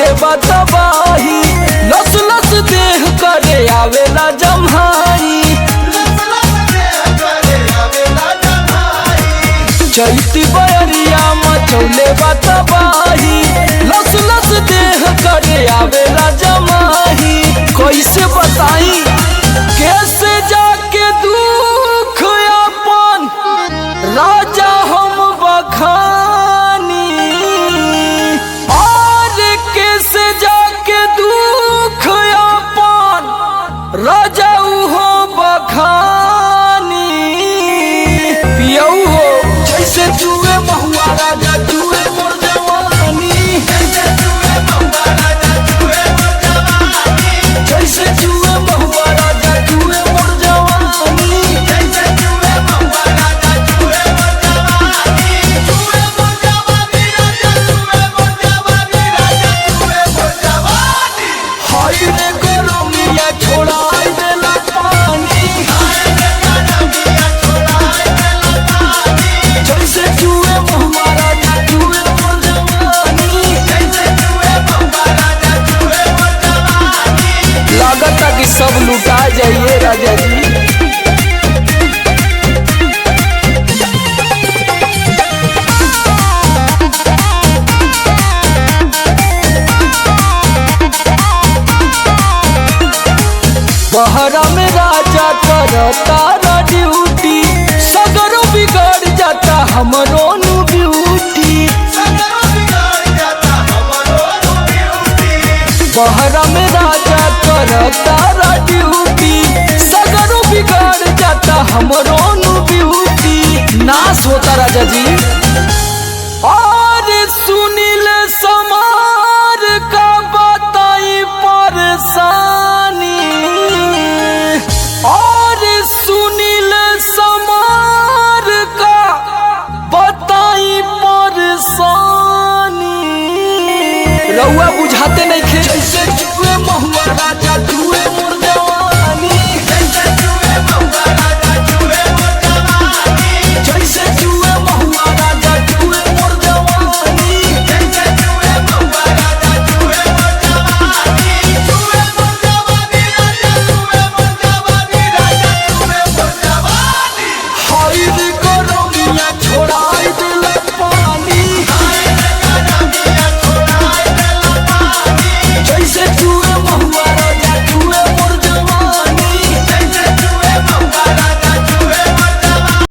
मचौले बतबाही, लस लस देह करे आवेला जम्हाई। चैती बयरिया मचौले बतबाही, लस लस देह करे आवेला जमाही। कैसे बताई कैसे जाके दुख अपन राजा हम बखानी, और कैसे जाके दुख अपन राजा हो बखानी। पियऊ हो जैसे जुए महुआ राजा जुए मोर जवानी, जैसे जुए महुआ राजा जुए मोर जवानी, जैसे जुए महुआ राजा जुए मोर जवानी, जैसे जुए महुआ राजा जुए मोर जवानी, जुए मोर जवानी राजा जुए मोर जवानी, राजा जुए मोर जवानी। हाय रे गरमिया छोड़ाई देला पानी, हाय रे गरमिया छोड़ाई देला पानी, जैसे जुए महुआ राजा जुए मोर जवानी, जैसे जुए महुआ राजा जुए मोर जवानी। लागता कि सब लुटा जाइए राजा जी। बहरा में राजा करता ड्यूटी, सगरो बिगड़ जाता हमरो नु ब्यूटी। बहरा में राजा करता ड्यूटी, सगरो बिगड़ जाता हमरो नु ब्यूटी। नाश होता राजा जी। और सुनील समार का बताई परेशानी, और सुनील समार का बताई परेशानी। रउआ बुझाते नहीं खे जैसे जुए महुआ राजा जुए